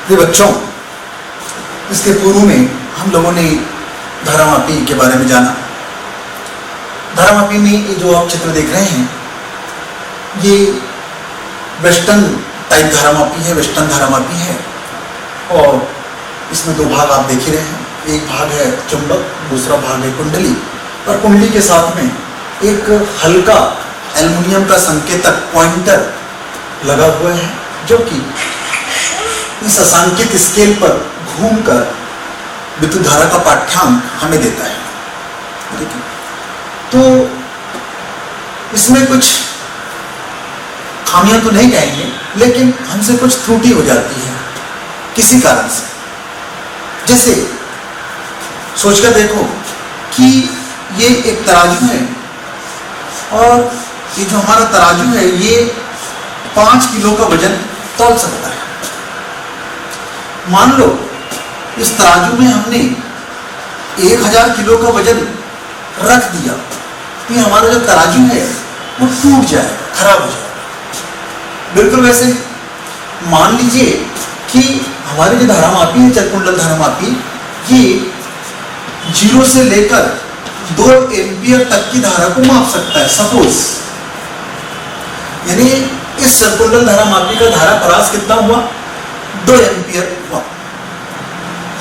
प्रिय बच्चों, इसके पूर्व में हम लोगों ने धारामापी के बारे में जाना। धारामापी में ये जो आप चित्र देख रहे हैं, ये वेस्टर्न टाइप धारामापी है, वेस्टर्न धारामापी है। और इसमें दो भाग आप देख ही रहे हैं, एक भाग है चुंबक, दूसरा भाग है कुंडली। और कुंडली के साथ में एक हल्का एल्युमिनियम का संकेतक पॉइंटर लगा हुआ है, जो कि इस असांख्यिक स्केल पर घूमकर विद्युत धारा का पाठ्यांक हमें देता है। ठीक है, तो इसमें कुछ खामियां तो नहीं कहेंगे, लेकिन हमसे कुछ त्रुटि हो जाती है किसी कारण से। जैसे सोचकर देखो कि ये एक तराजू है और ये जो हमारा तराजू है ये 5 किलो का वजन तौल सकता है। मान लो इस तराजू में हमने 1000 किलो का वजन रख दिया, तो ये हमारा जो तराजू है वो टूट जाए, खराब हो जाए। बिल्कुल वैसे मान लीजिए कि हमारी जो धारामापी है, चरकुंडल धारामापी, ये 0 से लेकर 2 एम्पियर तक की धारा को माप सकता है। सपोज यानी इस चरकुंडल धारामापी का धारा परास कितना हुआ? 2 एम्पियर हुआ।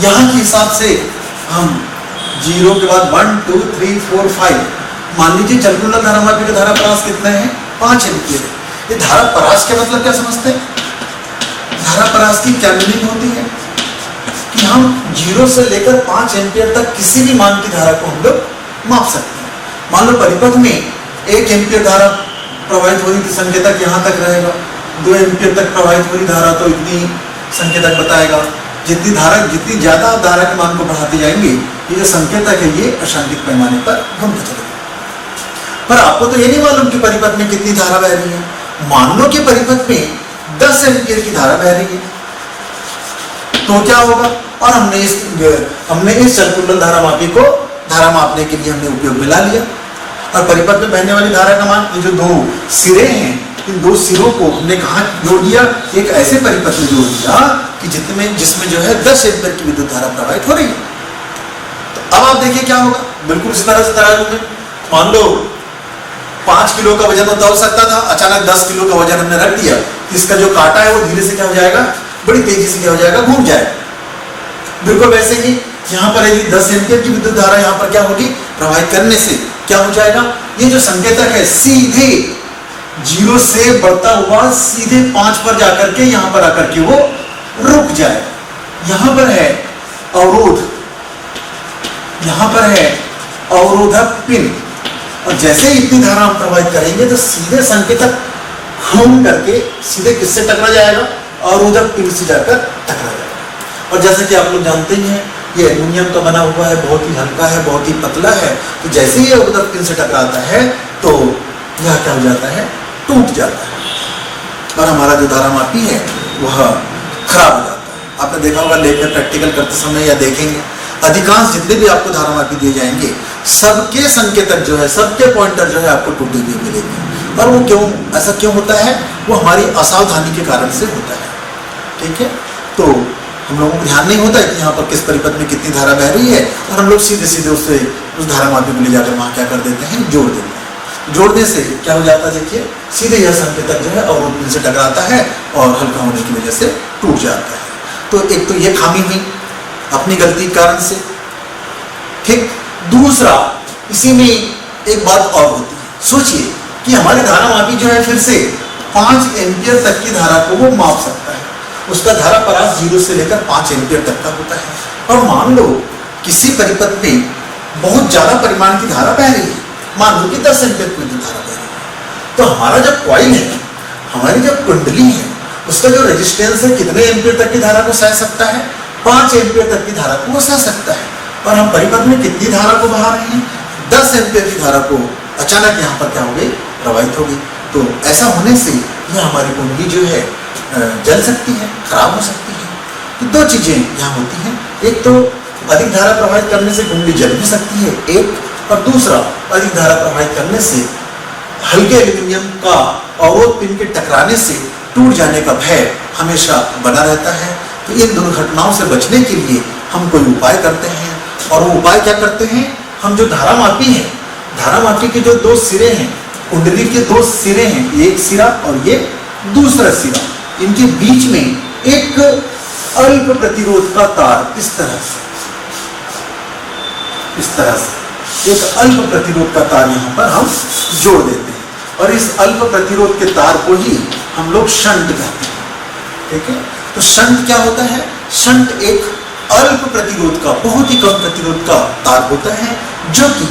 यहाँ के हिसाब से हम 0 के बाद 1 2 3 4 5 मान लीजिए चरकुंडल धारामापी का धारा परास कितना है? 5 एम्पियर है। ये धारा परास का मतलब क्या समझते हैं? धारा परास की क्या मीनिंग होती है कि हम 0 से लेकर 5 एम्पियर तक किसी भी मान की धारा को हम लोग माप सकते हैं। मान लो परिपथ में 1 एम्पियर धारा प्रवाहित हो रही थी, संकेतक यहाँ तक रहेगा। 2 एम्पियर तक प्रवाहित हो रही धारा तो इतनी संकेतक बताएगा। जितनी ज्यादा आप धारा के मान को बढ़ाते जाएंगे, ये जो संकेतक है ये अशांतिक पैमाने पर घूमता चलेगा। पर आपको तो ये नहीं मालूम कि परिपथ में कितनी धारा बह रही है। मान लो कि परिपथ में 10 एम्पियर की धारा बह रही है, तो क्या होगा? और हमने इस चरकुंडल धारामापी को धारा मापने के लिए हमने उपयोग में ला लिया। और परिपथ में बहने वाली धारा का मान, ये जो 2 सिरे हैं, इन 2 सिरों को हमने कहाँ जोड़ दिया? एक ऐसे परिपथ में जोड़ दिया कि जिसमें जो है 10 एम्पियर की विद्युत धारा प्रवाहित हो रही है। तो अब आप देखिए क्या होगा। बिल्कुल इस तरह से तराजू में मान लो 5 किलो का वजन तो तौल सकता था, अचानक 10 किलो का वजन हमने रख दिया, तो इसका जो कांटा है वो धीरे से क्या हो जाएगा? बड़ी तेजी से क्या हो जाएगा? घूम जाएगा। बिल्कुल वैसे ही यहाँ पर यदि 10 एम्पियर की विद्युत धारा यहाँ पर क्या होगी? प्रवाहित करने से क्या हो जाएगा? ये जो संकेतक है सीधे 0 से बढ़ता हुआ सीधे 5 पर जाकर के यहाँ पर आकर के वो रुक जाए। यहाँ पर है अवरोध, यहाँ पर है अवरोधक पिन, और जैसे ही इतनी धारा हम प्रवाहित करेंगे तो सीधे संकेतक घूम करके सीधे किससे टकरा जाएगा? अवरोधक पिन से जाकर टकरा जाएगा। और जैसे कि आप लोग जानते ही हैं, ये एल्युमिनियम का बना हुआ है, बहुत ही हल्का है, बहुत ही पतला है। तो जैसे ही अवरोधक पिन से टकराता है तो यह क्या हो जाता है? टूट जाता है और हमारा जो धारामापी है वह खराब हो जाता है। आपने देखा होगा लैब में प्रैक्टिकल करते समय या देखेंगे, अधिकांश जितने भी आपको धारामापी दिए जाएंगे, सबके संकेतक जो है, सबके पॉइंटर जो है आपको टूटे हुए मिलेंगे। और वो क्यों, ऐसा क्यों होता है? वो हमारी असावधानी के कारण से होता है। ठीक है, तो हम लोगों को ध्यान नहीं होता है कि यहाँ पर किस परिपथ में कितनी धारा बह रही है, और हम लोग सीधे सीधे उस धारामापी को ले जाकर वहाँ क्या कर देते हैं? जोड़ देते हैं। जोड़ने से क्या हो जाता है? देखिए सीधे यह संकेतक जो है अवरोध पिन से टकराता है और हल्का होने की वजह से टूट जाता है। तो एक तो ये खामी हुई अपनी गलती के कारण से। ठीक, दूसरा इसी में एक बात और होती है। सोचिए कि हमारी धारामापी जो है फिर से 5 एम्पियर तक की धारा को वो माप सकता है। उसका धारा परास 0 से लेकर 5 एम्पियर तक का होता है। और मान लो किसी परिपथ में बहुत ज्यादा परिमाण की धारा बह रही है, मान लो कि 10 एम्पियर की विद्युत धारा बह रही है, तो हमारा जो कॉइल है, हमारी जो कुंडली है, उसका जो रेजिस्टेंस है कितने एम्पियर तक की धारा को सह सकता है? 5 एम्पियर तक की धारा को वो सह सकता है। और हम परिपथ में कितनी धारा को बहा रहे हैं? 10 एम्पियर की धारा को अचानक यहाँ पर क्या हो गई? प्रवाहित हो गई। तो ऐसा होने से यह हमारी कुंडली जो है जल सकती है, खराब हो सकती है। तो 2 चीजें यहाँ होती हैं। एक तो अधिक धारा प्रवाहित करने से कुंडली जल भी सकती है, एक, और दूसरा अधिक धारा प्रवाहित करने से हल्के एल्यूमिनियम का अवरोध पिन के टकराने से टूट जाने का भय हमेशा बना रहता है। तो इन दुर्घटनाओं से बचने के लिए हम कोई उपाय करते हैं, और वो उपाय क्या करते हैं, हम जो धारामापी है, धारामापी के जो दो सिरे हैं, कुंडली के दो सिरे हैं, एक सिरा और ये दूसरा सिरा, इनके बीच में एक अल्प प्रतिरोध का तार इस तरह से एक अल्प प्रतिरोध का तार यहाँ पर हम जोड़ देते हैं, और इस अल्प प्रतिरोध के तार को ही हम लोग शंट कहते हैं। ठीक है, तो शंट क्या होता है, शंट एक अल्प प्रतिरोध का, बहुत ही कम प्रतिरोध का तार होता है, जो कि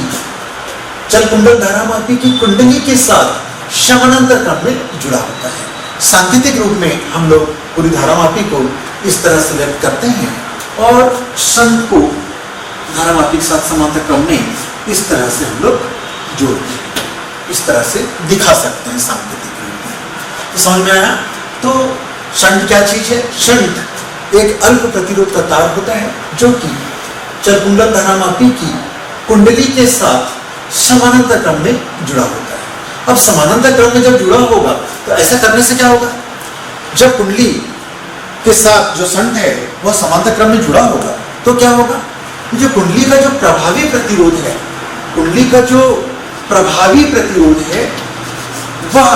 चल कुंडल धारामापी की कुंडली के साथ समानांतर क्रम में जुड़ा होता है। सांकेतिक रूप में हम लोग पूरी धारामापी को इस तरह से व्यक्त करते हैं, और शंट को धारामापी के साथ समानांतर क्रम में इस तरह से हम लोग जोड़ते हैं, इस तरह से दिखा सकते हैं सांकेतिक रूप में। तो समझ में आया? तो शंट क्या चीज है? शंट एक अल्प प्रतिरोध का तार होता है, जो कि चरकुंडल धारामापी की कुंडली के साथ समानांतर क्रम में जुड़ा होता है। अब समानांतर क्रम में जब जुड़ा होगा तो ऐसा करने से क्या होगा, जब कुंडली के साथ जो शंट है वह समानांतर क्रम में जुड़ा होगा तो क्या होगा, जो कुंडली का जो प्रभावी प्रतिरोध है, कुंडली का जो प्रभावी प्रतिरोध है वह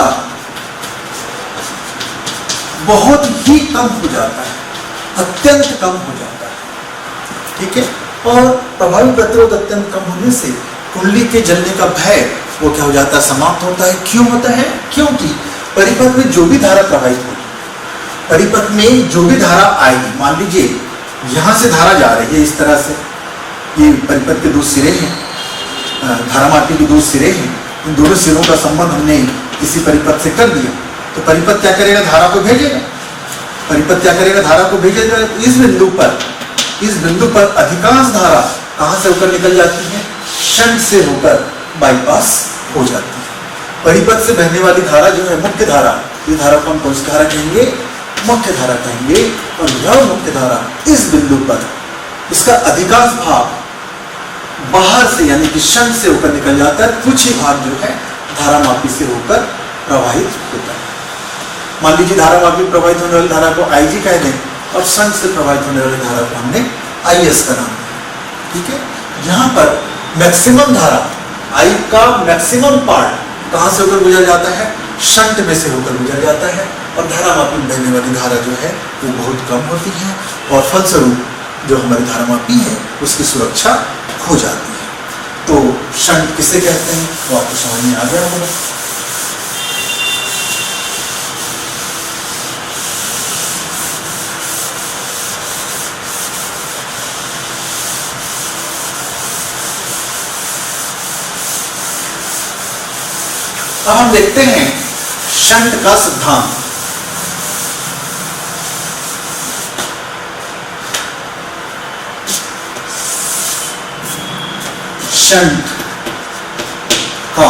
बहुत ही कम हो जाता है, अत्यंत कम हो जाता है। ठीक है, और प्रभावी प्रतिरोध अत्यंत कम होने से कुंडली के जलने का भय वो क्या हो जाता है, समाप्त होता है। क्यों होता है? क्योंकि परिपथ में जो भी धारा प्रवाहित होगी, परिपथ में जो भी धारा आएगी, मान लीजिए यहां से धारा जा रही है इस तरह से, ये परिपथ के दो सिरे हैं, धारामापी के दो सिरे हैं, इन दोनों सिरों का संबंध हमने किसी परिपथ से कर दिया, तो परिपथ क्या करेगा, धारा को भेजेगा। परिपथ क्या करेगा, धारा को भेजेगा। इस बिंदु पर अधिकांश धारा कहां से होकर निकल जाती है, शंट से होकर बाईपास हो जाती है। परिपथ से बहने वाली धारा जो है मुख्य धारा, इस धारा को हम कौन सी धारा कहेंगे, मुख्य धारा कहेंगे। और यह मुख्य धारा इस बिंदु पर इसका अधिकांश भाग बाहर से यानी कि शंट से होकर निकल जाता है, कुछ ही भाग जो है धारामापी से होकर प्रवाहित होता है। मान लीजिए धारामापी प्रवाहित होने वाली धारा को IG कह दें, और शंट से प्रवाहित होने वाली धारा को हमने IS का नाम दिया। ठीक है, यहाँ पर मैक्सिमम धारा, I का मैक्सिमम पार्ट कहाँ से होकर गुजर जाता है, शंट में से होकर गुजर जाता है, और धारामापी में बहने वाली धारा जो है वो बहुत कम होती है, और फलस्वरूप जो हमारी धारामापी है उसकी सुरक्षा हो जाती है। तो शंट किसे कहते हैं वो आपको समझ में आ गया होगा। अब हम देखते हैं शंट का सिद्धांत। शंट का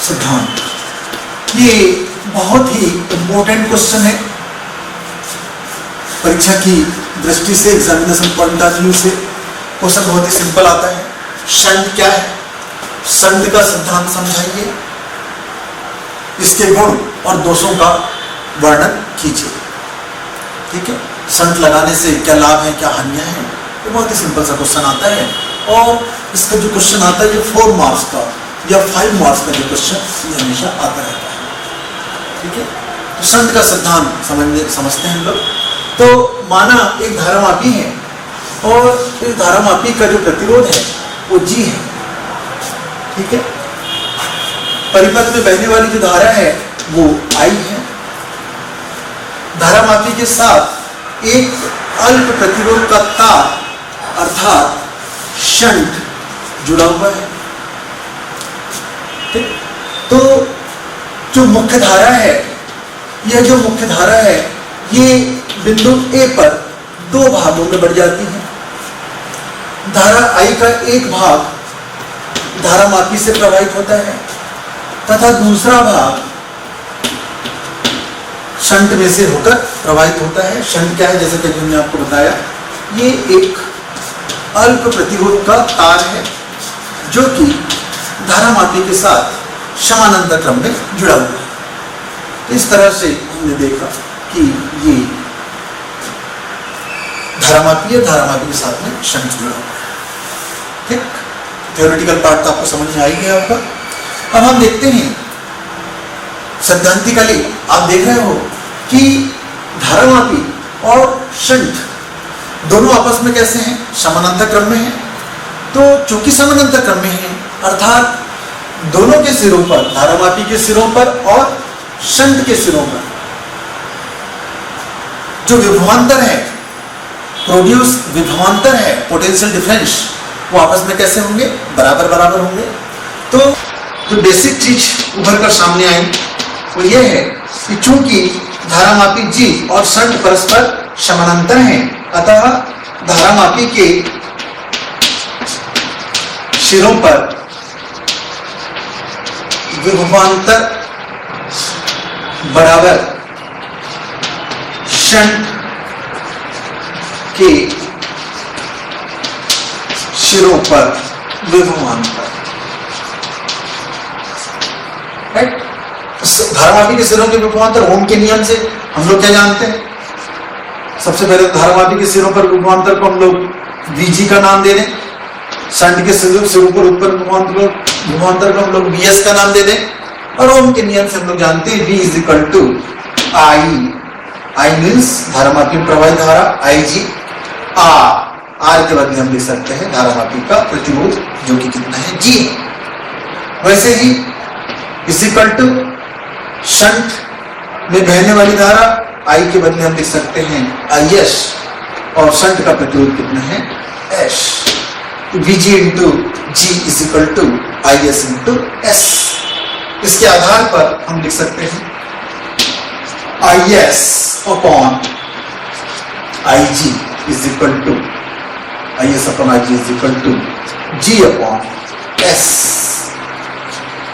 सिद्धांत, ये बहुत ही इंपॉर्टेंट क्वेश्चन है परीक्षा की दृष्टि से, एग्जामिनेशन पॉइंट ऑफ व्यू से क्वेश्चन बहुत ही सिंपल आता है। शंट क्या है, शंट का सिद्धांत समझाइए, इसके गुण और दोषों का वर्णन कीजिए। ठीक है, शंट लगाने से क्या लाभ है, क्या हानियां हैं, ये बहुत ही सिंपल सा क्वेश्चन आता है। और इसका जो क्वेश्चन आता है ये 4 मार्क्स का या 5 मार्क्स का जो क्वेश्चन ये हमेशा आता रहता है। ठीक है, तो शंट का सिद्धांत समझते हैं हम लोग। तो माना एक धारामापी है, और इस धारामापी का जो प्रतिरोध है वो G है। ठीक है, परिपथ में बहने वाली जो धारा है वो I है। धारामापी के साथ एक अल्प प्रतिरोध का तार अर्थात शंट जुड़ा हुआ है। ठीक, तो जो मुख्य धारा है, यह जो मुख्य धारा है ये बिंदु A पर 2 भागों में बढ़ जाती है। धारा I का एक भाग धारामापी से प्रवाहित होता है तथा दूसरा भाग शंट में से होकर प्रवाहित होता है। शंट क्या है, जैसे कि हमने आपको बताया, ये एक अल्प प्रतिरोध का तार है जो कि धारामापी के साथ समानांतर क्रम में जुड़ा हुआ है। इस तरह से हमने देखा कि ये धारामापी है, धारामापी के साथ में शंट जुड़ा हुआ है। ठीक, थ्योरेटिकल पार्ट तो आपको समझ में आ ही गया आपका। अब हम देखते हैं सैद्धांतिकली आप देख रहे हो कि धारामापी और शंट दोनों आपस में कैसे हैं, समानांतर क्रम में हैं। तो चूंकि समानांतर क्रम में हैं अर्थात दोनों के सिरों पर, धारामापी के सिरों पर और शंट के सिरों पर जो विभवांतर है, प्रोड्यूस विभवांतर है, पोटेंशियल डिफरेंस, वो आपस में कैसे होंगे, बराबर बराबर होंगे। तो जो बेसिक चीज उभर कर सामने आई वो ये है कि चूंकि धारामापी जी और शंट परस्पर समानांतर हैं, अतः धारामापी के सिरों पर विभवांतर बराबर शंट के सिरों पर विभवांतर। राइट, धारामापी के सिरों के विभवांतर ओम के नियम से हम लोग क्या जानते हैं, सबसे पहले धारामापी के सिरों पर विभवांतर को हम लोग Vg का नाम दे दें, शंट के सिरों पर उत्पन्न विभवांतर को हम लोग Vs का नाम दे दें, और ओम के नियम से हम लोग जानते हैं V is equal to I means धारामापी में प्रवाहित धारा, Ig R के बदले हम लिख सकते हैं धारामापी का प्रतिरोध जो कि कितना है, G है। वैसे ही इज इक्वल टू शंट में बहने वाली धारा I के बदले हम लिख सकते हैं Is, और शंट का प्रतिरोध कितना है, S। Vg into G is equal to Is into S। इसके आधार पर हम लिख सकते हैं Is upon Ig is equal to Is upon Ig is equal to G upon S।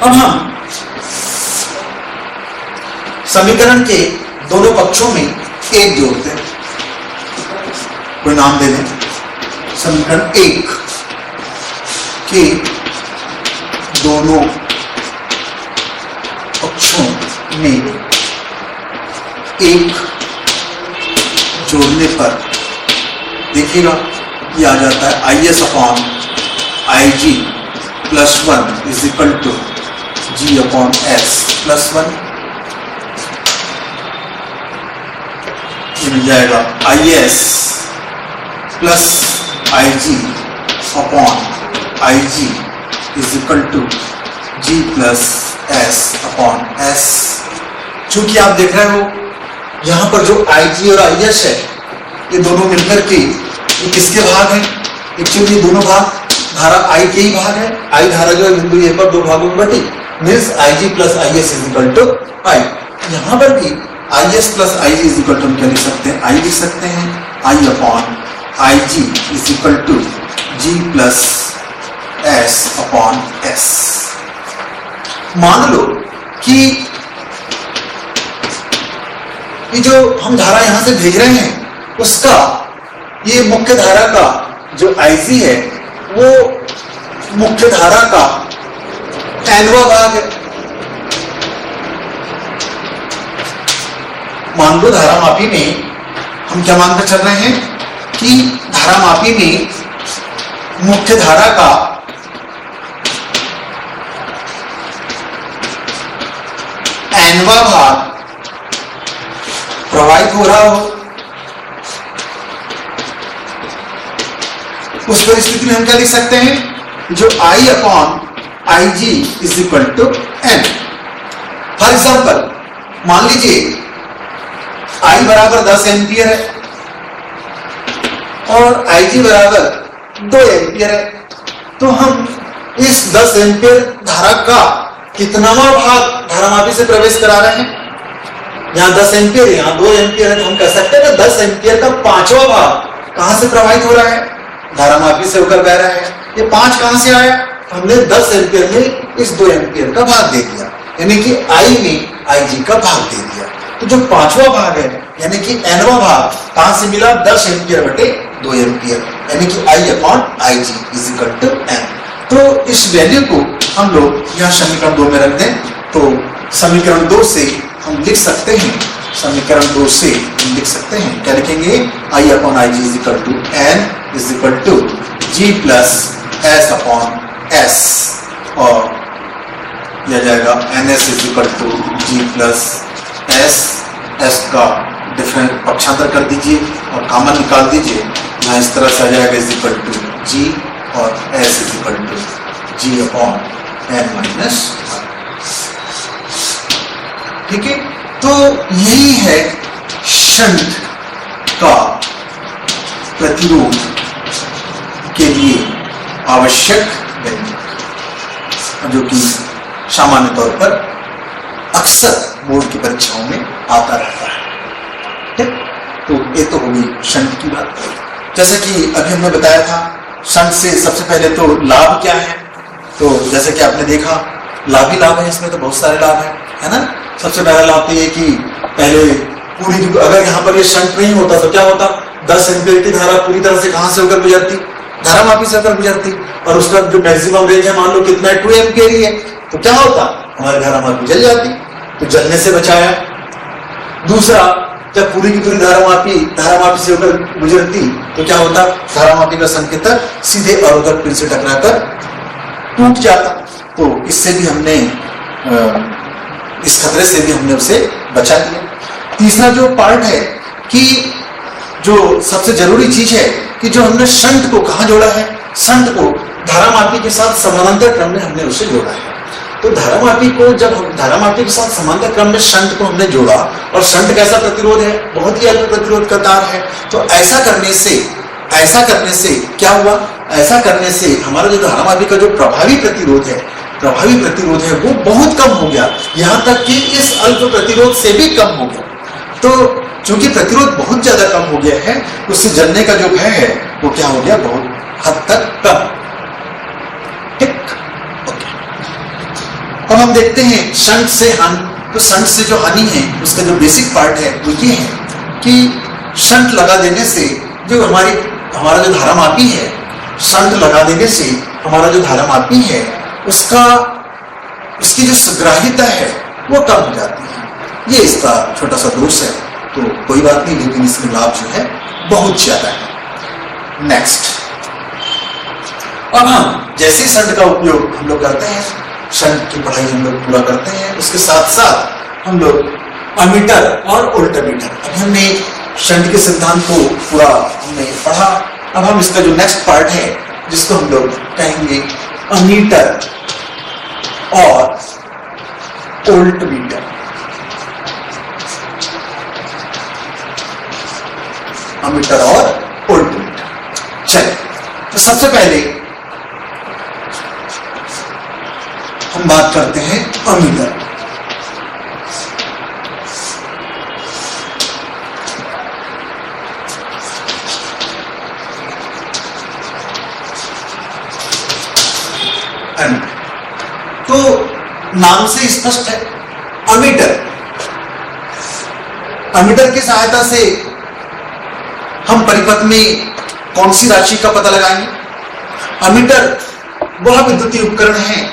अब हम समीकरण के दोनों पक्षों में एक जोड़ते हैं, कोई नाम दे दें, समीकरण एक के दोनों पक्षों में एक जोड़ने पर देखिएगा ये आ जाता है Is upon Ig plus 1 is equal to G upon S plus 1। ये मिल जाएगा Is plus Ig upon Ig is equal to G plus S upon S। चूंकि आप देख रहे हो यहां पर जो Ig और Is है ये दोनों मिलकर के ये किसके भाग हैं, एक्चुअली ये दोनों भाग धारा I के ही भाग है। I धारा जो है बिंदु ए पर दो भागों में बटी, means Ig plus Is is equal to I। यहां पर भी Is plus Ig is equal to हम क्या लिख सकते हैं, I लिख सकते हैं I upon Ig is equal to G plus S upon S। मान लो कि ये जो हम धारा यहां से भेज रहे हैं उसका ये मुख्य धारा का जो Ig है वो मुख्य धारा का nवां भाग है। मान लो धारामापी में हम क्या मानकर चल रहे हैं कि धारामापी में मुख्य धारा का nवां भाग प्रवाहित हो रहा हो, उस परिस्थिति में हम क्या लिख सकते हैं, जो I upon Ig is equal to N। For example मान लीजिए I बराबर 10 एम्पियर है और Ig बराबर 2 एम्पियर है, तो हम इस 10 एम्पियर धारा का कितनावां भाग धारामापी से प्रवेश करा रहे हैं। यहाँ 10 एम्पियर, यहाँ 2 एम्पियर है, तो हम कह सकते हैं कि 10 एम्पियर का 5वां भाग कहां से प्रवाहित हो रहा है, धारामापी से होकर बह रहा है। ये 5 कहां से आया, हमने 10 एम्पियर में इस 2 एम्पियर का भाग दे दिया, यानी कि I में Ig का भाग दे दिया। तो जो 5वां भाग है यानी कि nवां भाग कहां से मिला, 10 एम्पियर बटे 2 एम्पियर, यानी कि I upon Ig is equal to N। तो इस वैल्यू को हम लोग यहाँ समीकरण 2 में रख दें तो समीकरण 2 से हम लिख सकते हैं समीकरण 2 से हम लिख सकते हैं, क्या लिखेंगे, I upon I G is equal to N is equal to G plus S upon S, और यह जाएगा N S is equal to G plus S, S का डिफरेंस पक्षांतर कर दीजिए और कॉमन निकाल दीजिए, यहाँ इस तरह से आ जाएगा इज इक्वल टू जी और S is equal to G upon N minus. ठीक है, तो यही है शंट का प्रतिरोध के लिए आवश्यक वैल्यू, जो कि सामान्य तौर पर अक्सर बोर्ड की परीक्षाओं में आता रहता है। ठीक, तो ये तो होगी शंट की बात। जैसे कि अभी हमने बताया था, शंट से सबसे पहले तो लाभ क्या है, तो जैसे कि आपने देखा लाभ ही लाभ है, इसमें तो बहुत सारे लाभ है ना। सबसे पहला लाभ तो ये कि पहले पूरी, अगर यहाँ पर ये शंट नहीं होता तो क्या होता, 10 एम्पीयर की धारा पूरी तरह से कहां से होकर गुजरती, धारामापी से होकर गुजरती, और उसका जो मैक्सिमम रेंज है मान लो कितना है, 2 एम्पीयर ही है, तो क्या होता, हमारी धारामापी जल जाती, तो जलने से बचाया। दूसरा, जब पूरी की पूरी धारामापी से होकर गुजरती तो क्या होता, धारामापी का संकेतक सीधे अवरोधक पिन से टकराकर टूट जाता, तो इससे भी हमने इस खतरे से भी हमने उसे बचा लिया। तीसरा जो पार्ट है कि जो सबसे जरूरी चीज है कि जो हमने शंट को कहां जोड़ा है, शंट को धारामापी के साथ समानांतर क्रम में हमने उसे जोड़ा है। तो धारामापी को जब हम धारामापी के साथ समांतर क्रम में शंट को हमने जोड़ा, और शंट कैसा प्रतिरोध है, बहुत ही अल्प प्रतिरोध का तार है, तो ऐसा करने से क्या हुआ, ऐसा करने से हमारा जो धारामापी का जो प्रभावी प्रतिरोध है वो बहुत कम हो गया, यहां तक कि इस अल्प प्रतिरोध से भी कम हो गया। तो चूंकि प्रतिरोध बहुत ज्यादा कम हो गया है, उससे जलने का जो भय है वो क्या हो गया, बहुत हद तक कम। ठीक, अब हम देखते हैं शंट से हानि। तो शंट से जो हानि है उसका जो बेसिक पार्ट है वो ये है कि शंट लगा देने से जो हमारा जो धारामापी है, शंट लगा देने से हमारा जो धारामापी है उसकी जो सग्राह्यता है वो कम हो जाती है। ये इसका छोटा सा दोष है, तो कोई बात नहीं, लेकिन इसमें लाभ जो है बहुत ज्यादा है। नेक्स्ट, अब हम जैसे शंट का उपयोग हम लोग करते हैं, शंट की पढ़ाई हम लोग पूरा करते हैं, उसके साथ साथ हम लोग अमीटर और वोल्टमीटर, अभी हमने शंट के सिद्धांत को पूरा हमने पढ़ा। अब हम इसका जो नेक्स्ट पार्ट है जिसको हम लोग कहेंगे अमीटर और वोल्टमीटर। अमीटर और वोल्टमीटर, चलिए, तो सबसे पहले हम बात करते हैं अमीटर। तो नाम से स्पष्ट है, अमीटर की सहायता से हम परिपथ में कौन सी राशि का पता लगाएंगे। अमीटर वह विद्युतीय उपकरण है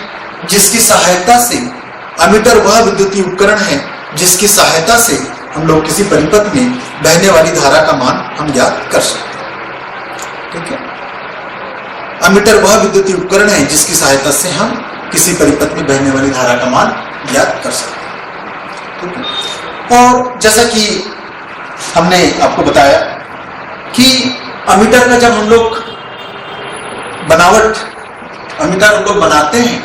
जिसकी सहायता से हम लोग किसी परिपथ में बहने वाली धारा का मान हम ज्ञात कर सकते हैं। ठीक है, अमीटर वह विद्युतीय उपकरण है जिसकी सहायता से हम किसी परिपथ में बहने वाली धारा का मान ज्ञात कर सकते हैं। ठीक है, और जैसा कि हमने आपको बताया कि अमीटर का जब हम लोग बनाते हैं,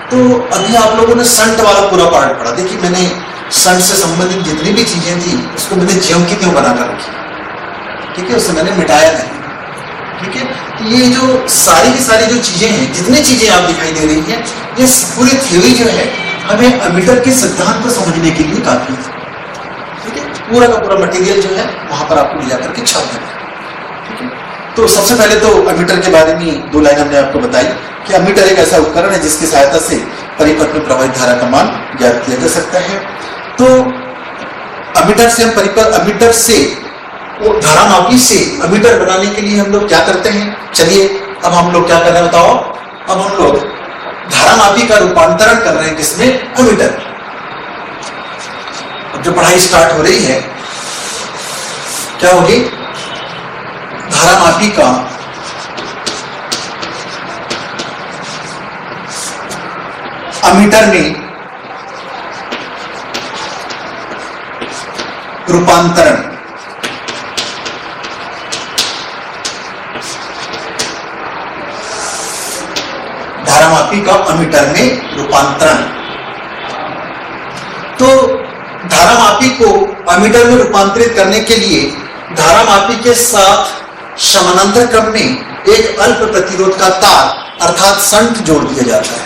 तो अभी आप लोगों ने शंट वाला पूरा पार्ट पढ़ा। देखिए, मैंने शंट से संबंधित जितनी भी चीजें थी उसको मैंने ज्यों की त्यों बनाकर रखी। ठीक है, उसे मैंने मिटाया नहीं। ठीक है, तो ये जो सारी की सारी जो चीजें हैं, जितनी चीजें आप दिखाई दे रही हैं, ये पूरी थ्योरी जो है हमें अमीटर के सिद्धांत को समझने के लिए काफी है। ठीक है, पूरा का पूरा मटेरियल जो है वहां पर आपको ले जाकर के छाप देना है। ठीक है, तो सबसे पहले तो अमीटर के बारे में 2 लाइन हमने आपको बताई कि अमीटर एक ऐसा उपकरण है जिसकी सहायता से परिपथ में प्रवाहित धारा का मान ज्ञात किया जा सकता है। तो अमीटर से धारामापी से अमीटर बनाने के लिए हम लोग क्या करते हैं, चलिए अब हम लोग क्या कर रहे हैं बताओ। अब हम लोग धारामापी का रूपांतरण कर रहे हैं किसमें, अमीटर। जो पढ़ाई स्टार्ट हो रही है क्या होगी, धारामापी का अमीटर में रूपांतरण। धारामापी का अमीटर में रूपांतरण। तो धारामापी को अमीटर में रूपांतरित करने के लिए धारामापी के साथ समानांतर क्रम में एक अल्प प्रतिरोध का तार अर्थात शंट जोड़ दिया जाता है।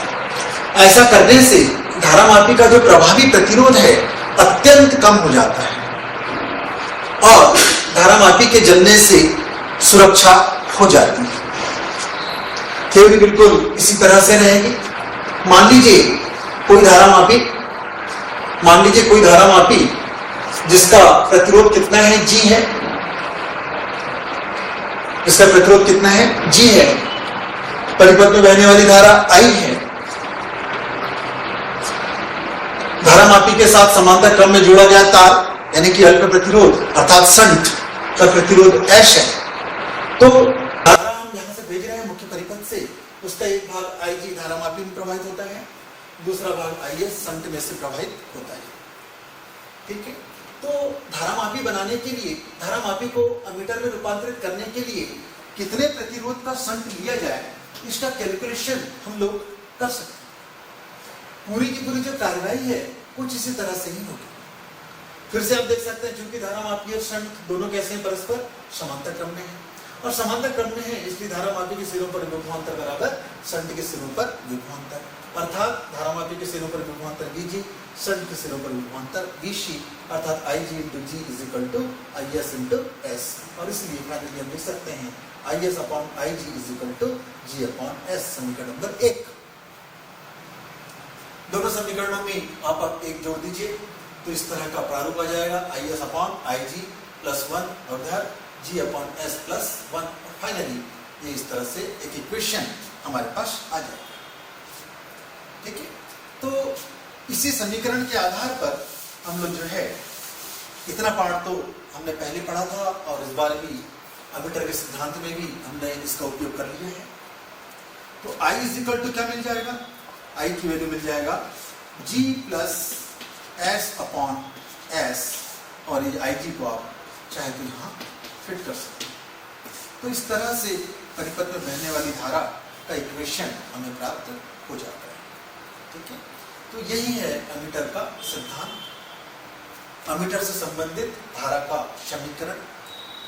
ऐसा करने से धारामापी का जो प्रभावी प्रतिरोध है अत्यंत कम हो जाता है और धारामापी के जलने से सुरक्षा हो जाती है। थ्योरी बिल्कुल इसी तरह से रहेगी। मान लीजिए कोई धारामापी जिसका प्रतिरोध कितना है, G है। इसका प्रतिरोध कितना है, G है। परिपथ में बहने वाली धारा I है। धारामापी के साथ समांतर क्रम में जोड़ा गया तार यानी कि अल्प प्रतिरोध अर्थात शंट का प्रतिरोध H है। तो धारा हम यहां से भेज रहे हैं मुख्य परिपथ से, उसका एक भाग IG धारामापी में प्रवाहित होता है, दूसरा भाग IS शंट में से प्रवाहित होता है। ठीक है। तो धारामापी बनाने के लिए, धारामापी को अमीटर में रूपांतरित करने के लिए कितने प्रतिरोध का शंट लिया जाए, इसका कैलकुलेशन हम लोग कर सकते हैं। पूरी की पूरी जो कार्यवाही है कुछ इसी तरह से ही होगी। फिर से आप देख सकते हैं चूंकि धारामापी और शंट दोनों कैसे हैं, परस्पर समांतर क्रम में है और समांतर क्रम में है इसलिए धारामापी के सिरों पर विभवांतर बराबर शंट के सिरों पर विभवांतर, अर्थात धारामापी के सिरों पर विभवांतर VG, शंट के सिरों पर विभवांतर VC, अर्थात IG × G = IS × S। और इसलिए फाइनली हम लिख सकते हैं IS / IG = G / S। समीकरण नंबर 1। दोनों समीकरणों में आप एक जोड़ दीजिए तो इस तरह का प्रारूप आ जाएगा, IS / IG +1 और इधर G / S +1 और फाइनली ये इस तरह से एक इक्वेशन हमारे पास आ जाएगा। ठीक है। तो इसी समीकरण के आधार पर हम लोग जो है इतना पार्ट तो हमने पहले पढ़ा था और इस बार भी अमीटर के सिद्धांत में भी हमने इसका उपयोग कर लिया है। तो I = क्या मिल जाएगा, I की वैल्यू मिल जाएगा G + S / S और ये IG को आप चाहे तो यहाँ फिट कर सकते हैं। तो इस तरह से परिपथ में बहने वाली धारा का इक्वेशन हमें प्राप्त हो जाता है। ठीक है। तो यही है अमीटर का सिद्धांत। अमीटर से संबंधित धारा का समीकरण,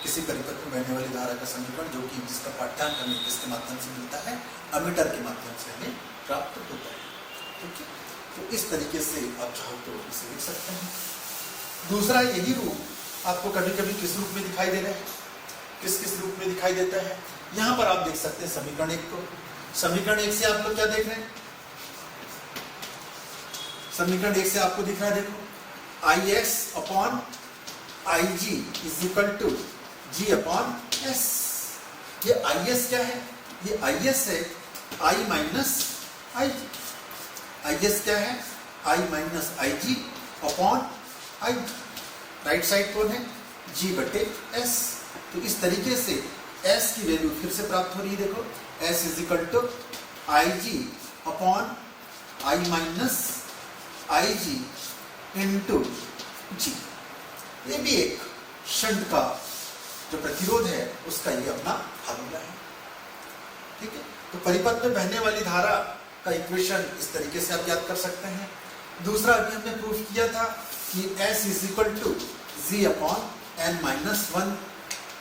किसी परिपथ में बहने वाली धारा का समीकरण जो कि जिसका पाठ्यांक हमें किसके माध्यम से मिलता है, अमीटर के माध्यम से हमें प्राप्त होता है। ठीक है। तो इस तरीके से आप चाहो तो इसे लिख सकते हैं। दूसरा यही रूप आपको कभी कभी किस रूप में दिखाई दे रहा है, किस किस रूप में दिखाई देता है, यहां पर आप देख सकते हैं समीकरण 1 को। समीकरण 1 से आप लोग क्या देख रहे हैं, समीकरण 1 से आपको दिख रहा है, देखो IX / IG = G / S। ये IS क्या है, ये IS है I - IG। IS क्या है, I - IG / I। Right side कौन है, G/S। तो इस तरीके से S की वैल्यू फिर से प्राप्त हो रही है, देखो S = IG / I - IG × G। ये भी एक शंट का जो प्रतिरोध है उसका ये अपना फार्मूला है। ठीक है। तो परिपथ में बहने वाली धारा का इक्वेशन इस तरीके से आप याद कर सकते हैं। दूसरा अभी हमने प्रूफ किया था कि S = G / n-1,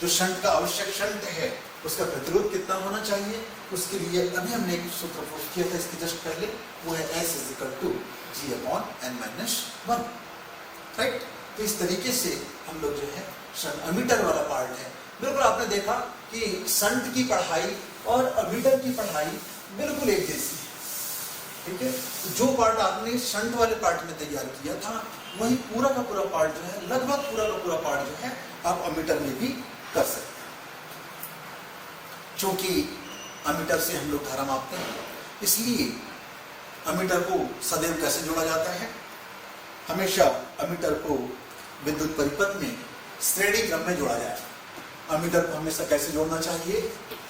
जो शंट का आवश्यक शंट है उसका प्रतिरोध कितना होना चाहिए, उसके लिए अभी हमने एक सूत्र प्रूफ किया था इसके जस्ट पहले, वो है S = G / n-1। राइट। तो इस तरीके से हम लोग जो है अमीटर वाला पार्ट है, बिल्कुल आपने देखा कि शंट की पढ़ाई और अमीटर की पढ़ाई बिल्कुल एक जैसी है। ठीक है। जो पार्ट आपने शंट वाले पार्ट में तैयार किया था वही पूरा का पूरा पार्ट जो है, लगभग पूरा का पूरा पार्ट जो है आप अमीटर में भी कर सकते हैं। क्योंकि अमीटर से हम लोग धारा मापते हैं, इसलिए अमीटर को सदैव कैसे जोड़ा जाता है, हमेशा अमीटर को विद्युत परिपथ में श्रेणी क्रम में जोड़ा जाए। अमीटर को हमेशा कैसे जोड़ना चाहिए?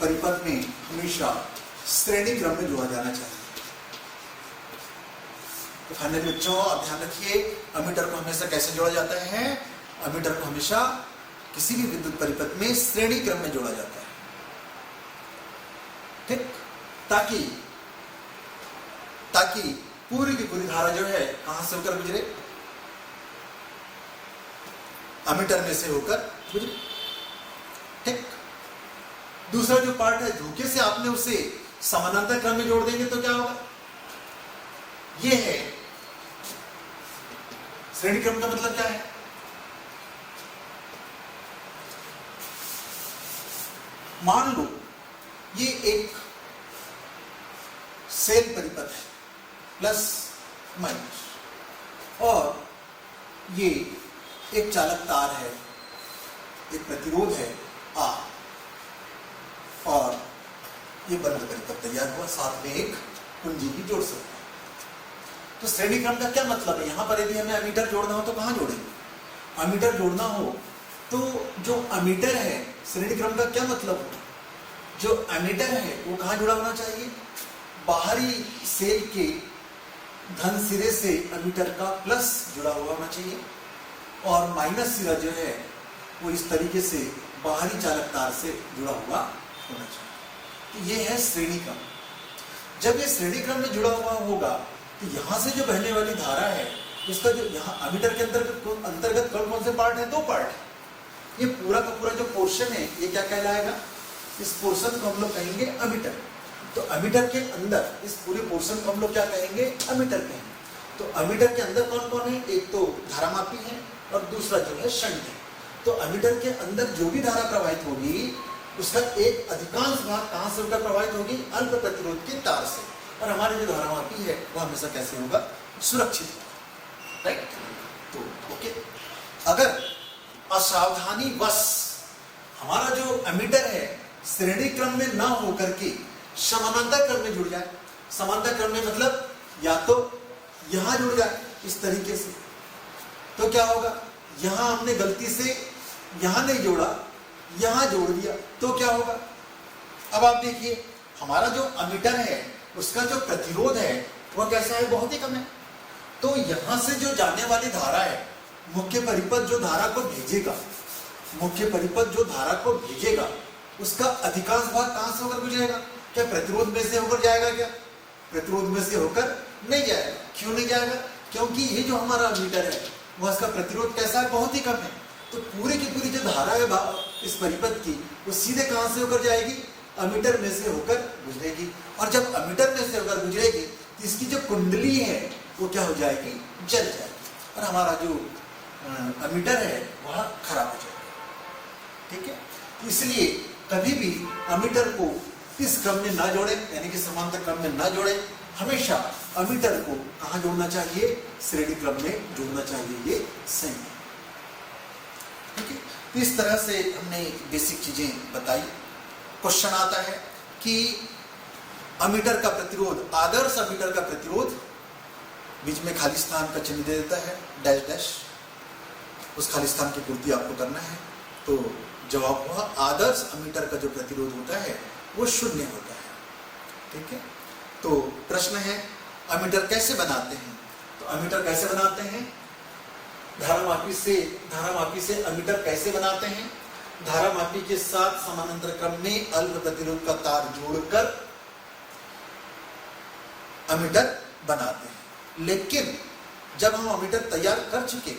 परिपथ में हमेशा श्रेणी क्रम में जोड़ा जाना चाहिए। तो फाइनली बच्चों आप ध्यान रखिए, अमीटर को हमेशा कैसे जोड़ा जाता है? अमीटर को हमेशा किसी भी विद्युत परिपथ में श्रेणी क्रम में जोड़ा जाता है, ठीक, ताकि पूरी की पूरी धारा जो है कहां से होकर गुजरे? अमीटर में से होकर गुजरे, ठीक। दूसरा जो पार्ट है, धोखे से आपने उसे समानांतर क्रम में जोड़ देंगे तो क्या होगा? ये है श्रेणी क्रम का मतलब क्या है? मान लो ये एक सेल परिपथ है, प्लस माइनस, और ये एक चालक तार है, एक प्रतिरोध है R, और ये बंद परिपथ तैयार हुआ, साथ में एक कुंजी भी जोड़ सकते हैं। तो श्रेणी क्रम का क्या मतलब है? यहां पर यदि हमें अमीटर जोड़ना हो तो कहां जोड़ेंगे? अमीटर जोड़ना हो तो जो अमीटर है, श्रेणी क्रम का क्या मतलब होगा? जो अमीटर है वो कहां जुड़ा होना चाहिए? बाहरी सेल के धन सिरे से अमीटर का प्लस जुड़ा हुआ होना चाहिए, और माइनस सिरा जो है वो इस तरीके से बाहरी चालक तार से जुड़ा हुआ होना चाहिए। तो ये है श्रेणी क्रम। जब ये श्रेणी क्रम में जुड़ा हुआ होगा तो यहां से जो बहने वाली धारा है उसका जो यहाँ अमीटर के अंतर्गत कौन से पार्ट है? 2 पार्ट है। ये पूरा का पूरा जो पोर्शन है ये क्या कहलाएगा? इस पोर्शन को हम लोग कहेंगे अमीटर। तो अमीटर के अंदर इस पूरे पोर्शन को हम लोग क्या कहेंगे? अमीटर कहेंगे। तो अमीटर के अंदर कौन कौन है? एक तो धारामापी है और दूसरा जो है शंट है। तो अमीटर के अंदर जो भी धारा प्रवाहित होगी उसका एक अधिकांश भाग कहां से होकर प्रवाहित होगी? अल्प प्रतिरोध के तार से। और हमारे जो धारामापी है वो हमेशा कैसे होगा? सुरक्षित, राइट। तो ओके, अगर असावधानी वश हमारा जो अमीटर है श्रेणी क्रम में ना होकर के समानांतर क्रम में जुड़ जाए, समांतर क्रम में मतलब या तो यहां जुड़ जाए इस तरीके से, तो क्या होगा? यहां हमने गलती से यहां नहीं जोड़ा, यहां जोड़ दिया, तो क्या होगा? अब आप देखिए, हमारा जो अमीटर है उसका जो प्रतिरोध है वह कैसा है? बहुत ही कम है। तो यहां से जो जाने वाली धारा है, मुख्य परिपथ जो धारा को भेजेगा, मुख्य परिपथ जो धारा को भेजेगा उसका अधिकांश भाग कहां से होकर गुजरेगा? क्या प्रतिरोध में से होकर जाएगा? क्या प्रतिरोध में से होकर नहीं जाएगा। क्यों नहीं जाएगा? क्योंकि ये जो हमारा अमीटर है वह इसका प्रतिरोध कैसा है? बहुत ही कम है। तो पूरी की पूरी जो धारा है इस परिपथ की वो सीधे कहां से होकर जाएगी? अमीटर में से होकर गुजरेगी। और जब अमीटर में से होकर गुजरेगी तो इसकी जो कुंडली है वो क्या हो जाएगी? जल जाएगी, और हमारा जो अमीटर है वह खराब हो जाएगा, ठीक है। इसलिए कभी भी अमीटर को इस क्रम में ना जोड़े, यानी कि समांतर क्रम में ना जोड़े। हमेशा अमीटर को कहां जोड़ना चाहिए? श्रेणी क्रम में जोड़ना चाहिए। ये सही है, ठीक है। तो इस तरह से हमने बेसिक चीजें बताई। क्वेश्चन आता है कि अमीटर का प्रतिरोध, आदर्श अमीटर का प्रतिरोध, बीच में खाली स्थान का चिन्ह दे देता है डैश डैश, उस खाली स्थान की पूर्ति आपको करना है। तो जवाब हुआ आदर्श अमीटर का जो प्रतिरोध होता है वो 0 होता है, ठीक है। तो प्रश्न है अमीटर कैसे बनाते हैं? तो अमीटर कैसे बनाते हैं? धारामापी से अमीटर कैसे बनाते हैं? धारामापी के साथ समानांतर क्रम में अल्प प्रतिरोध का तार जोड़कर अमीटर बनाते हैं। लेकिन जब हम अमीटर तैयार कर चुके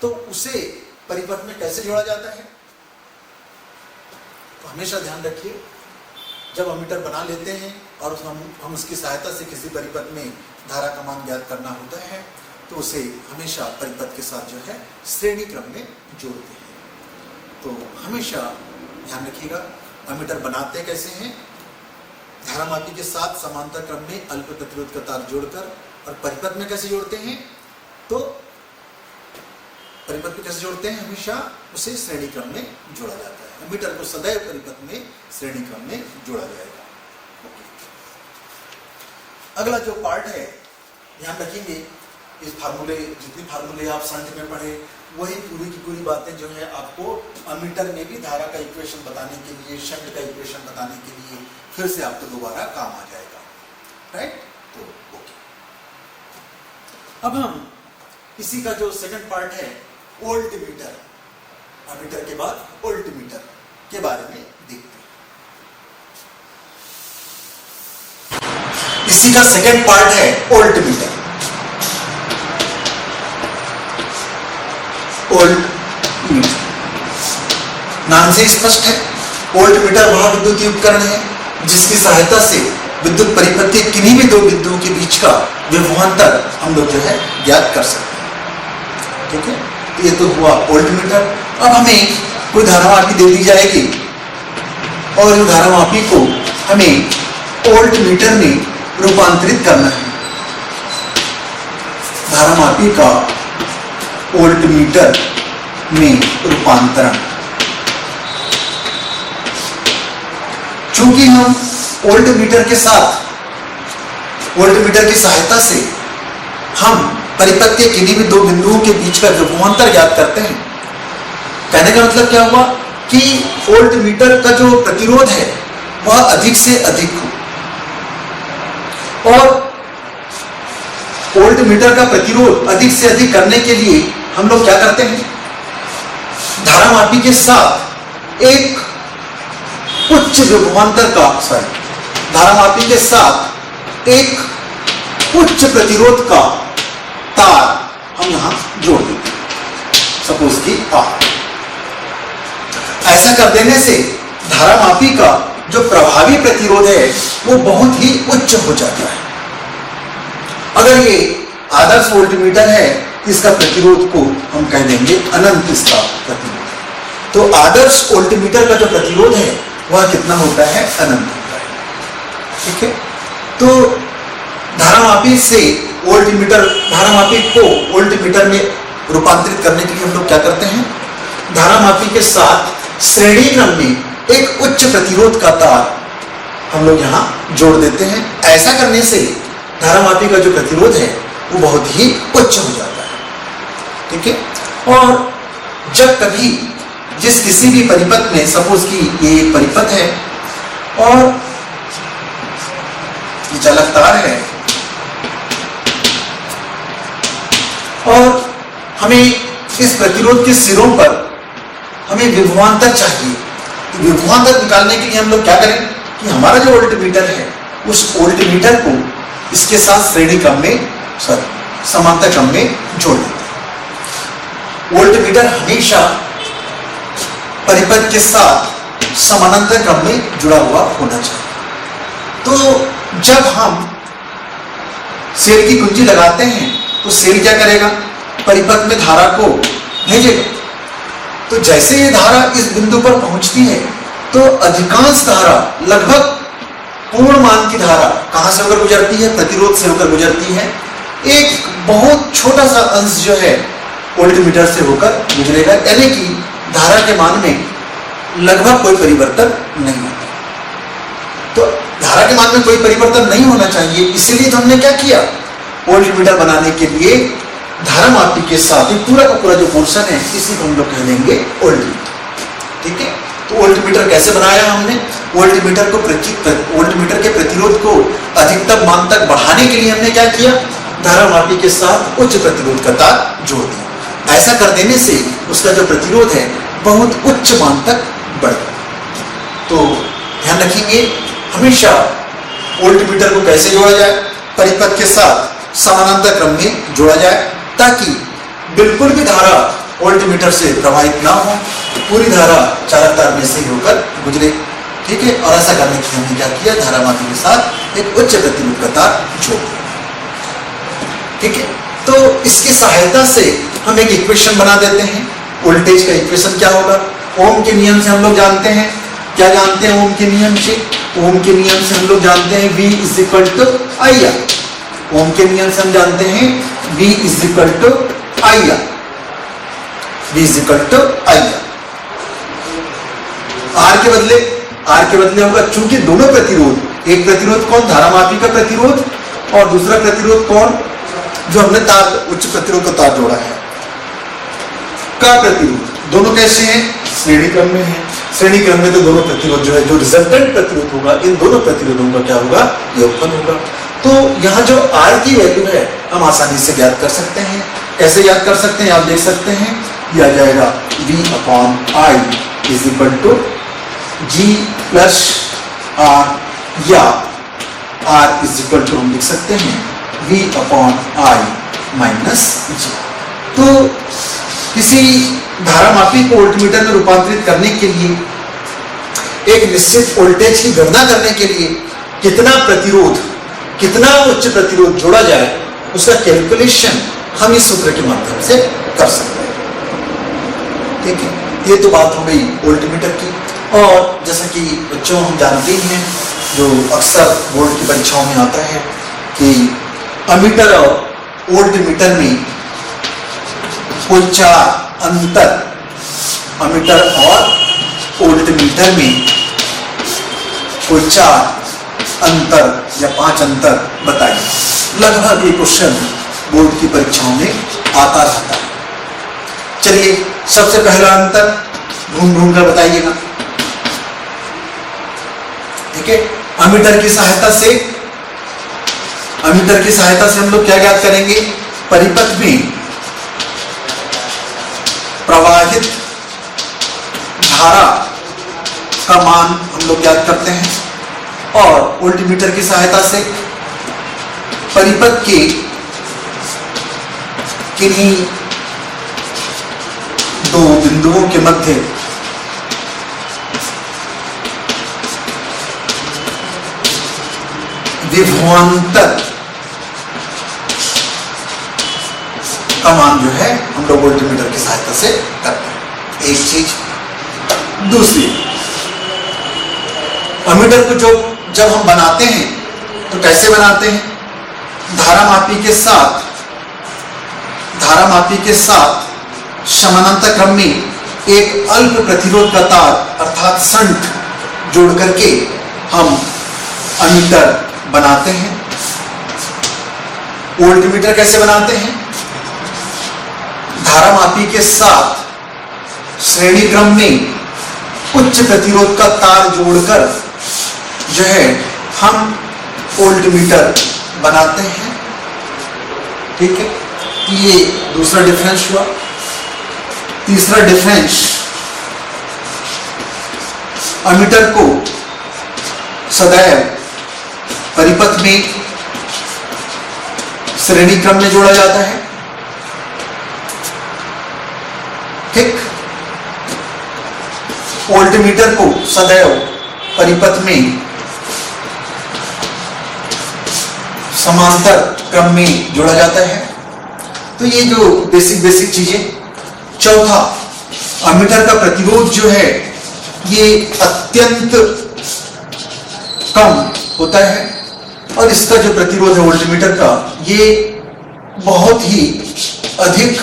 तो उसे परिपथ में कैसे जोड़ा जाता है? तो हमेशा ध्यान रखिए, जब अमीटर बना लेते हैं और हम उसकी सहायता से किसी परिपथ में धारा का मान ज्ञात करना होता है तो उसे हमेशा परिपथ के साथ जो है श्रेणी क्रम में जोड़ते हैं। तो हमेशा ध्यान रखिएगा, अमीटर बनाते कैसे हैं? धारामापी के साथ समांतर क्रम में अल्प प्रतिरोध का तार जोड़कर। और परिपथ में कैसे जोड़ते हैं? तो परिपथ में कैसे जोड़ते हैं? हमेशा उसे श्रेणी क्रम में जोड़ा जाता है। अमीटर को सदैव परिपथ में श्रेणी क्रम में जोड़ा जाएगा। अगला जो पार्ट है ध्यान रखेंगे इस फार्मूले, जितनी फार्मूले आप शंट में पढ़े वही पूरी की पूरी बातें जो है आपको अमीटर में भी धारा का इक्वेशन बताने के लिए, शंट का इक्वेशन बताने के लिए फिर से आपको दोबारा काम आ जाएगा, राइट। तो ओके, अब हम इसी का जो सेकंड पार्ट है वोल्टमीटर, अमीटर के बाद वोल्टमीटर के बारे में देखते हैं। इसी का सेकंड पार्ट है वोल्टमीटर। वोल्टमीटर नाम से स्पष्ट है, वोल्टमीटर वह विद्युतीय उपकरण है जिसकी सहायता से विद्युत परिपथ किन्हीं भी दो बिंदुओं के बीच का विभवांतर हम लोग जो है ज्ञात कर सकते हैं, ठीक है। ये तो हुआ वोल्टमीटर। अब हमें कोई धारामापी दे दी जाएगी और इस धारामापी को हमें वोल्टमीटर में रूपांतरित करना है। धारामापी का वोल्टमीटर में रूपांतरण, चूंकि हम वोल्टमीटर के साथ, वोल्टमीटर की सहायता से हम परिपथ के किन्हीं भी दो बिंदुओं के बीच का विभवांतर ज्ञात करते हैं। कहने का मतलब क्या हुआ कि वोल्टमीटर का जो प्रतिरोध है वह अधिक से अधिक हो, और वोल्टमीटर का प्रतिरोध अधिक से अधिक करने के लिए हम लोग क्या करते हैं, धारामापी के साथ एक उच्च विभवांतर का, धारामापी के साथ एक उच्च प्रतिरोध का तार हम यहां जोड़ देते हैं, सपोज की R। ऐसा कर देने से धारामापी का जो प्रभावी प्रतिरोध है वो बहुत ही उच्च हो जाता है। अगर ये आदर्श वोल्टमीटर है इसका प्रतिरोध को हम कह देंगे अनंत, इसका प्रतिरोध। तो आदर्श वोल्टमीटर का जो प्रतिरोध है वह कितना होता है, अनंत होता है, ठीक है। तो धारामापी से वोल्टमीटर, धारामापी को वोल्टमीटर में रूपांतरित करने के लिए हम लोग क्या करते हैं, धारामापी के साथ श्रेणी क्रम में एक उच्च प्रतिरोध का तार हम लोग यहां जोड़ देते हैं। ऐसा करने से धारामापी का जो प्रतिरोध है वो बहुत ही उच्च हो जाता है, ठीक है। और जब कभी जिस किसी भी परिपथ में, सपोज कि ये एक परिपथ है और ये चालक तार है और हमें इस प्रतिरोध के सिरों पर हमें विभवांतर चाहिए, तो विभवांतर निकालने के लिए हम लोग क्या करें कि हमारा जो वोल्टमीटर है उस वोल्टमीटर को इसके साथ श्रेणी क्रम में, समांतर क्रम में जोड़ देते हैं। वोल्टमीटर हमेशा परिपथ के साथ समानांतर क्रम में जुड़ा हुआ होना चाहिए। तो जब हम सेल की कुंजी लगाते हैं तो सेल क्या करेगा, परिपथ में धारा को भेजेगा। तो जैसे ये धारा इस बिंदु पर पहुंचती है तो अधिकांश धारा, लगभग पूर्ण मान की धारा कहां से होकर गुजरती है, प्रतिरोध से होकर गुजरती है। एक बहुत छोटा सा अंश जो है वोल्टमीटर से होकर गुजरेगा, यानी कि धारा के मान में लगभग कोई परिवर्तन नहीं होता। तो धारा के मान में कोई परिवर्तन नहीं होना चाहिए, इसीलिए तो हमने क्या किया, वोल्टमीटर बनाने के लिए धारामापी के साथ पूरा का पूरा जो पोर्शन है इसी को हम लोग कह देंगे वोल्टमीटर, ठीक है। तो वोल्टमीटर कैसे बनाया हमने, वोल्टमीटर को वोल्टमीटर के प्रतिरोध को अधिकतम मान तक बढ़ाने के लिए हमने क्या किया, धारामापी के साथ उच्च प्रतिरोध का तार जोड़ दिया। ऐसा कर देने से उसका जो प्रतिरोध है बहुत उच्च मान तक बढ़ गया। तो ध्यान रखेंगे हमेशा वोल्टमीटर को कैसे जोड़ा जाए, परिपथ के साथ समानांतर क्रम में जोड़ा जाए ताकि बिल्कुल भी धारा वोल्टमीटर से प्रभावित ना हो, पूरी धारा चालक तार में से होकर गुजरे, ठीक है। और ऐसा करने के लिए हमने क्या किया, धारामापी के साथ एक उच्च प्रतिरोध का तार जोड़ दिया, ठीक है। तो इसकी सहायता से हम एक इक्वेशन बना देते हैं। वोल्टेज का इक्वेशन क्या होगा, ओम के नियम से हम लोग जानते हैं, क्या जानते हैं ओम के नियम से, ओम के नियम से हम लोग जानते हैं V = IR। ओम के नियम से हम जानते हैं V = IR, V = IR। R के बदले होगा, चूंकि दोनों प्रतिरोध, एक प्रतिरोध कौन, धारामापी का प्रतिरोध, और दूसरा प्रतिरोध कौन, जो हमने तार उच्च प्रतिरोध का तार जोड़ा है का प्रतिरोध दोनों कैसे हैं, श्रेणी क्रम में है। श्रेणी क्रम में तो दोनों प्रतिरोध जो है, जो रिजल्टेंट प्रतिरोध होगा, इन दोनों प्रतिरोधों का क्या होगा, योगफल होगा। तो यहाँ जो R की वैल्यू है हम आसानी से ज्ञात कर सकते हैं। कैसे याद कर सकते हैं, आप देख सकते हैं, यह आ जाएगा V/I is equal to G plus R, या R इज इक्वल टू हम लिख सकते हैं V/I माइनस G। तो किसी धारामापी को वोल्टमीटर में रूपांतरित करने के लिए, एक निश्चित वोल्टेज की गणना करने के लिए कितना प्रतिरोध, कितना उच्च प्रतिरोध जोड़ा जाए, उसका कैलकुलेशन हम इस सूत्र के माध्यम से कर सकते हैं। ठीक है, ये तो बात हो गई वोल्टमीटर की। और जैसा कि बच्चों हम जानते ही हैं, जो अक्सर बोर्ड की परीक्षाओं में आता है कि अमीटर और वोल्टमीटर में कोई चार अंतर, अमीटर और वोल्टमीटर में कोई चार अंतर या पांच अंतर बताइए। लगभग ये क्वेश्चन बोर्ड की परीक्षाओं में आता रहता है। चलिए, सबसे पहला अंतर ढूंढ कर बताइएगा। ठीक है, अमीटर की सहायता से हम लोग क्या ज्ञात करेंगे, परिपथ में प्रवाहित धारा का मान हम लोग ज्ञात करते हैं, और वोल्टमीटर की सहायता से परिपथ के किन्हीं दो बिंदुओं के मध्य विभवांतर का मान जो है हम लोग वोल्टमीटर की सहायता से करते हैं। एक चीज। दूसरी, अमीटर को जब हम बनाते हैं तो कैसे बनाते हैं, धारामापी के साथ समानांतर क्रम में एक अल्प प्रतिरोध का तार अर्थात शंट जोड़ करके हम अमीटर बनाते हैं। वोल्टमीटर कैसे बनाते हैं, धारामापी के साथ श्रेणी क्रम में उच्च प्रतिरोध का तार जोड़कर जो है हम वोल्टमीटर बनाते हैं। ठीक है, ये दूसरा डिफरेंस हुआ। तीसरा डिफरेंस, अमीटर को सदैव परिपथ में श्रेणी क्रम में जोड़ा जाता है। ठीक, वोल्टमीटर को सदैव परिपथ में समांतर क्रम में जोड़ा जाता है। तो ये जो बेसिक चीजें। चौथा, अमीटर का प्रतिरोध जो है ये अत्यंत कम होता है, और इसका जो प्रतिरोध है वोल्टमीटर का ये बहुत ही अधिक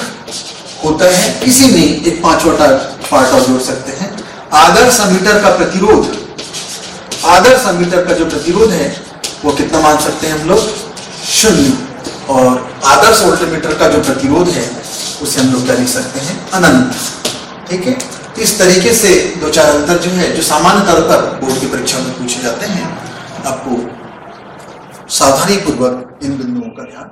होता है। इसी में एक पांचवा पार्ट और जोड़ सकते हैं। आदर्श अमीटर का जो प्रतिरोध है वो कितना मान सकते हैं हम लोग, 0। और आदर्श वोल्टमीटर का जो प्रतिरोध है उसे हम लोग क्या लिख सकते हैं, अनंत। ठीक है, इस तरीके से दो चार अंतर जो है, जो सामान्य तौर पर बोर्ड की परीक्षा में पूछे जाते हैं, आपको सावधानी पूर्वक इन बिंदुओं का ध्यान